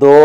2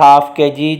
½ kg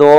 2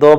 2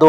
2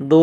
2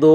2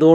2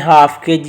½ kg